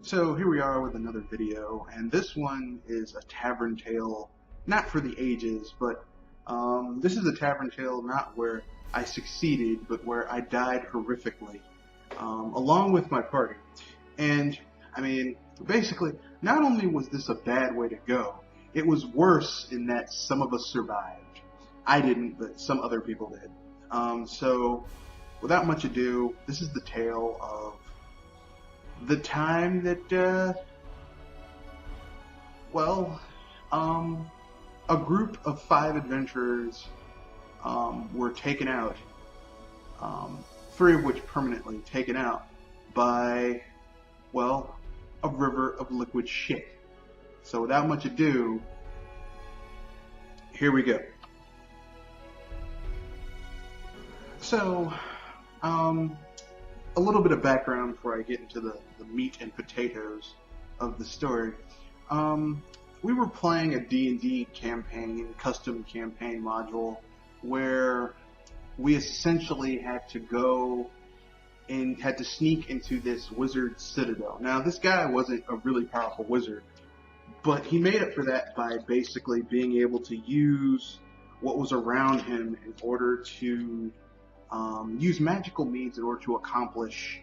So here we are with another video, and this one is a tavern tale, not for the ages, but this is a tavern tale not where I succeeded, but where I died horrifically, along with my party. And, I mean, basically, not only was this a bad way to go, it was worse in that some of us survived. I didn't, but some other people did. So, without much ado, this is the tale of the time that, well, a group of 5 adventurers were taken out, 3 of which permanently taken out by, well, a river of liquid shit. So without much ado, here we go. So, a little bit of background before I get into the meat and potatoes of the story. We were playing a D&D campaign, custom campaign module, where we essentially had to go and had to sneak into this wizard citadel. Now, this guy wasn't a really powerful wizard, but he made up for that by basically being able to use what was around him in order to use magical means in order to accomplish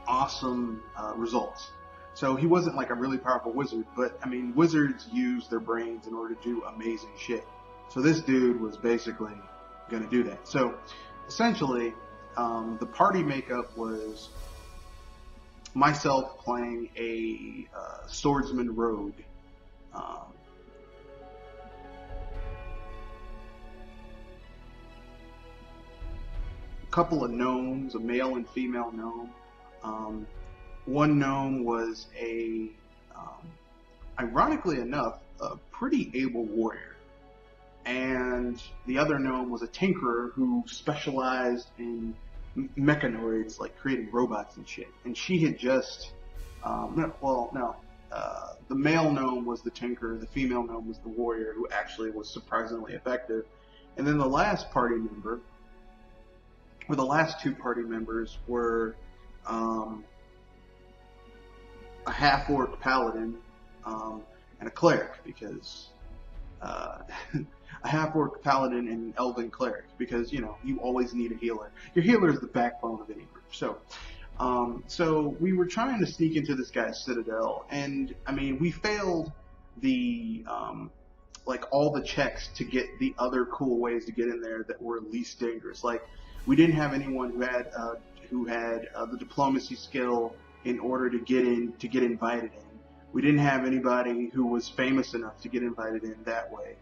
awesome results. So he wasn't like a really powerful wizard, but I mean, wizards use their brains in order to do amazing shit. So this dude was basically going to do that. So essentially, the party makeup was myself playing a swordsman rogue. Couple of gnomes, a male and female gnome. One gnome was ironically enough, a pretty able warrior. And the other gnome was a tinkerer who specialized in mechanoids, like creating robots and shit. And she had just, the male gnome was the tinkerer, the female gnome was the warrior, who actually was surprisingly effective. And then the last party member, or the last 2 party members were a half-orc paladin and a cleric, because a half-orc paladin and an elven cleric, because you always need a healer. Your healer is the backbone of any group. So we were trying to sneak into this guy's citadel, and I mean, we failed the all the checks to get the other cool ways to get in there that were least dangerous. Like, we didn't have anyone who had the diplomacy skill in order to get invited in. We didn't have anybody who was famous enough to get invited in that way.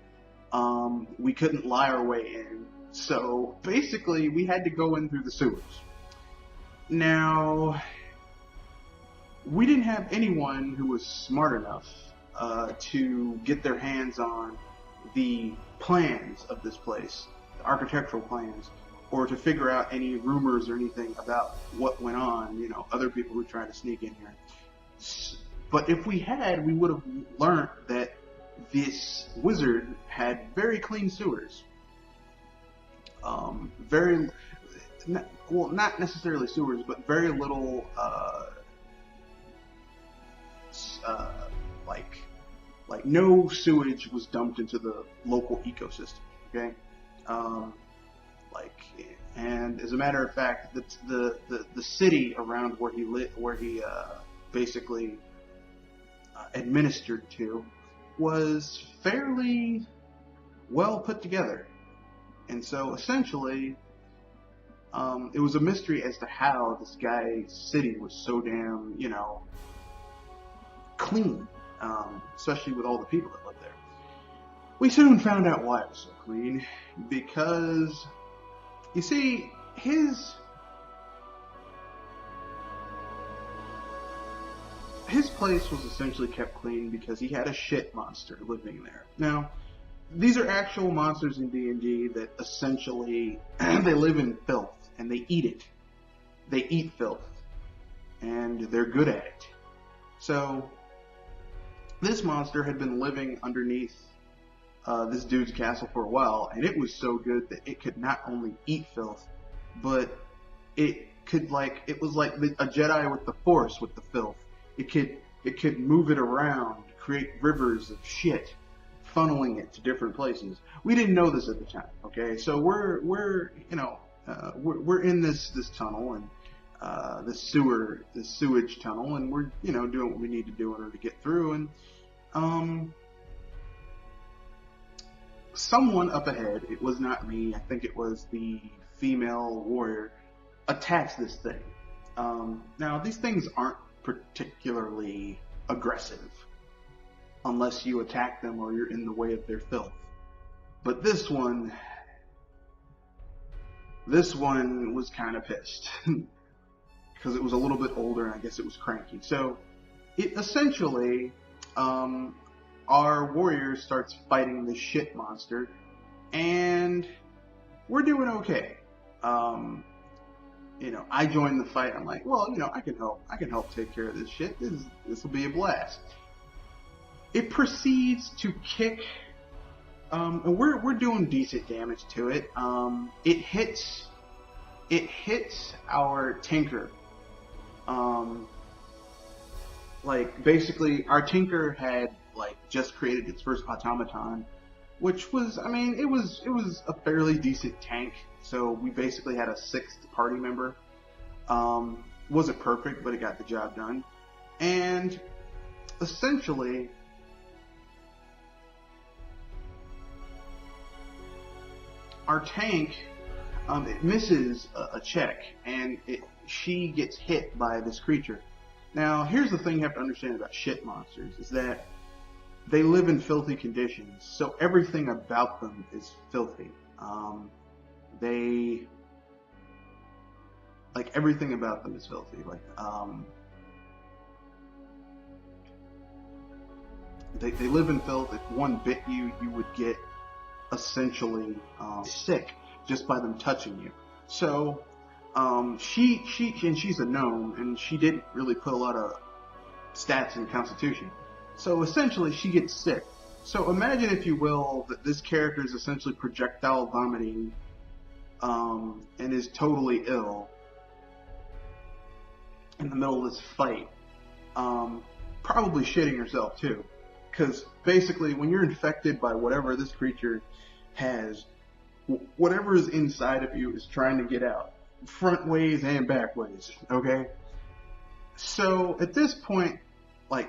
We couldn't lie our way in. So basically, we had to go in through the sewers. Now, we didn't have anyone who was smart enough to get their hands on the plans of this place, the architectural plans, or to figure out any rumors or anything about what went on, other people who tried to sneak in here. But if we had, we would have learned that this wizard had very clean sewers. Not necessarily sewers, but very little, like no sewage was dumped into the local ecosystem, okay? And as a matter of fact, the city around where he basically administered to, was fairly well put together. And so essentially, it was a mystery as to how this guy's city was so damn, clean, especially with all the people that lived there. We soon found out why it was so clean, because you see, his place was essentially kept clean because he had a shit monster living there. Now, these are actual monsters in D&D that essentially, they live in filth, and they eat it. They eat filth, and they're good at it. So, this monster had been living underneath this dude's castle for a while, and it was so good that it could not only eat filth, but it could like it was like a Jedi with the Force with the filth. It could move it around, create rivers of shit, funneling it to different places. We didn't know this at the time, okay? So we're we're in this tunnel and this sewage tunnel, and we're doing what we need to do in order to get through. And someone up ahead, it was not me, I think it was the female warrior, attacks this thing. Now these things aren't particularly aggressive unless you attack them or you're in the way of their filth. But this one was kind of pissed because it was a little bit older and I guess it was cranky. So it essentially, our warrior starts fighting this shit monster, and we're doing okay. I joined the fight. I'm like, well, I can help take care of this shit. This will be a blast. It proceeds to kick, and we're doing decent damage to it. It hits our tinker. Basically, our tinker had just created its first automaton, which was, it was a fairly decent tank. So we basically had a sixth party member. Wasn't perfect, but it got the job done. And essentially, our tank, it misses a check, and she gets hit by this creature. Now, here's the thing you have to understand about shit monsters, is that they live in filthy conditions, so everything about them is filthy. Everything about them is filthy. They live in filth. If one bit you, you would get essentially sick just by them touching you. So she's a gnome, and she didn't really put a lot of stats in Constitution. So essentially, she gets sick. So imagine, if you will, that this character is essentially projectile vomiting, and is totally ill in the middle of this fight. Probably shitting herself too. Because basically, when you're infected by whatever this creature has, whatever is inside of you is trying to get out. Front ways and back ways, okay? So at this point,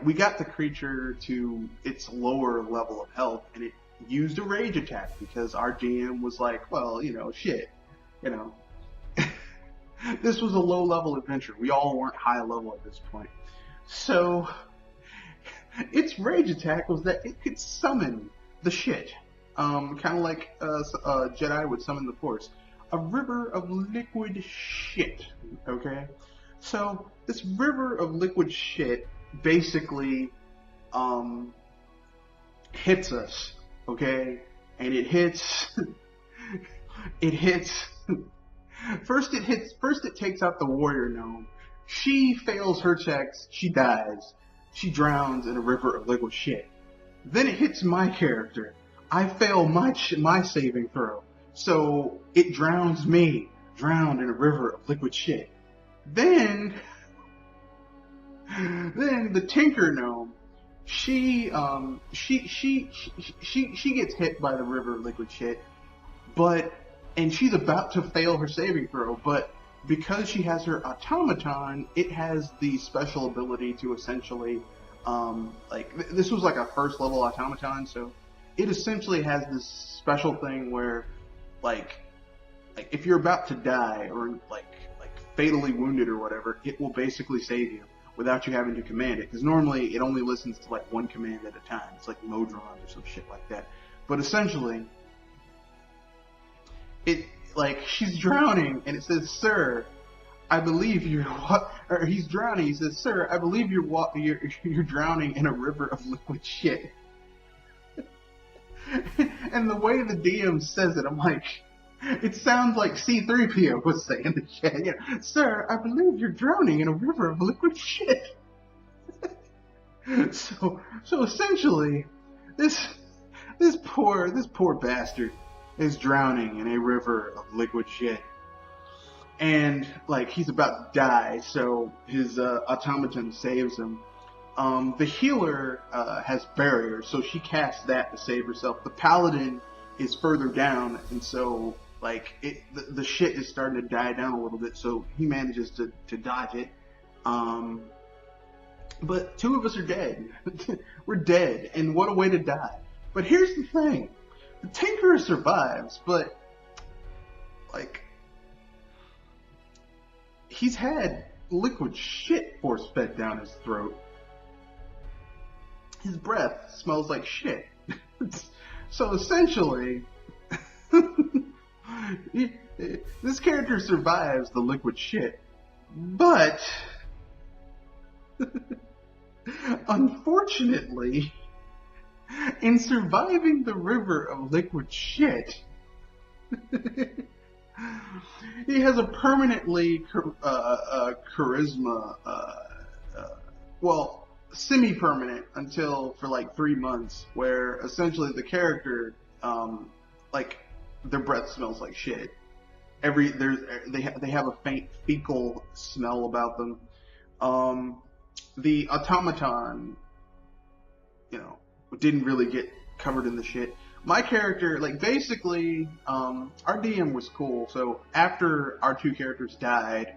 we got the creature to its lower level of health, and it used a rage attack because our GM was like, well, shit, this was a low level adventure. We all weren't high level at this point. So its rage attack was that it could summon the shit. Kind of like a Jedi would summon the Force. A river of liquid shit, okay? So this river of liquid shit basically hits us, okay? And it hits first it takes out the warrior gnome. She fails her checks, she dies. She drowns in a river of liquid shit. Then it hits my character. I fail my saving throw. So it drowns me, drowned in a river of liquid shit. Then the tinker gnome, she gets hit by the river of liquid shit, and she's about to fail her saving throw, but because she has her automaton, it has the special ability to essentially, this was like a first level automaton, so it essentially has this special thing where, if you're about to die or fatally wounded or whatever, it will basically save you without you having to command it. Because normally it only listens to one command at a time. It's like Modron or some shit like that. But essentially, she's drowning, and it says, "Sir, I believe you're what?" Or he's drowning. He says, "Sir, I believe you're drowning in a river of liquid shit." And the way the DM says it, I'm like, it sounds like C-3PO was saying the shit. "Sir, I believe you're drowning in a river of liquid shit." So essentially, this poor bastard is drowning in a river of liquid shit. and like he's about to die, so his automaton saves him. The healer has barriers, so she casts that to save herself. The paladin is further down, and so like the shit is starting to die down a little bit, so he manages to dodge it. But two of us are dead. We're dead, and what a way to die. But here's the thing. The Tinkerer survives, but like he's had liquid shit force fed down his throat. His breath smells like shit. So essentially, this character survives the liquid shit, but unfortunately, in surviving the river of liquid shit, he has a permanently charisma, well, semi-permanent until for like 3 months, where essentially the character, like their breath smells like shit. They have a faint fecal smell about them. The automaton, didn't really get covered in the shit. My character, like basically, our DM was cool. So after our two characters died,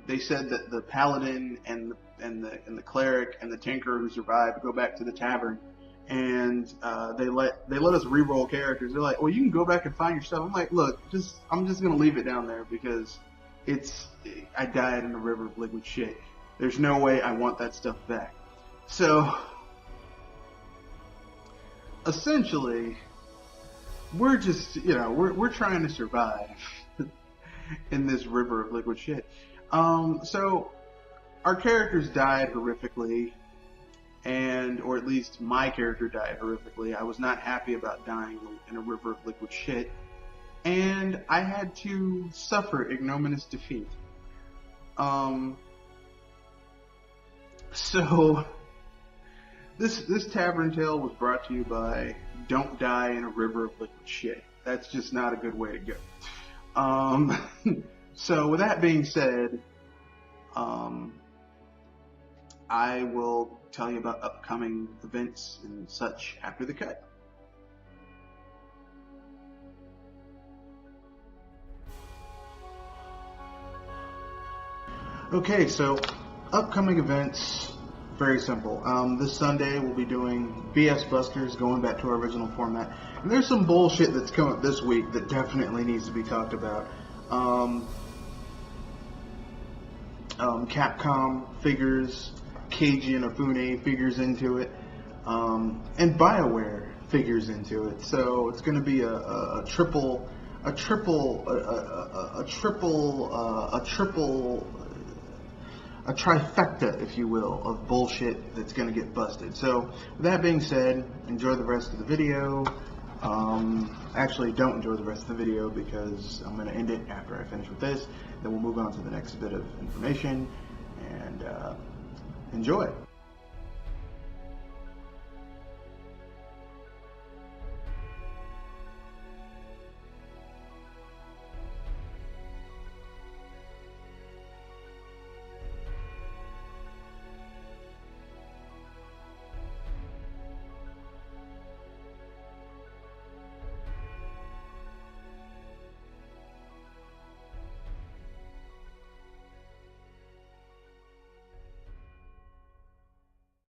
they said that the paladin and the cleric and the tinkerer who survived go back to the tavern, and they let us re-roll characters. They're like, well, you can go back and find your stuff. I'm like, look, I'm just gonna leave it down there because I died in a river of liquid shit. There's no way I want that stuff back. So essentially, we're just we're trying to survive in this river of liquid shit. So our characters died horrifically, or at least my character died horrifically. I was not happy about dying in a river of liquid shit, and I had to suffer ignominious defeat. So this tavern tale was brought to you by Don't Die in a River of Liquid Shit. That's just not a good way to go. So with that being said, I will tell you about upcoming events and such after the cut. Okay, so upcoming events, very simple. This Sunday we'll be doing BS Busters, going back to our original format. And there's some bullshit that's come up this week that definitely needs to be talked about. Capcom figures, Keiji Inafune figures into it, and BioWare figures into it. So it's going to be a trifecta, if you will, of bullshit that's going to get busted. So with that being said, enjoy the rest of the video. Actually, don't enjoy the rest of the video because I'm going to end it after I finish with this. Then we'll move on to the next bit of information, and enjoy.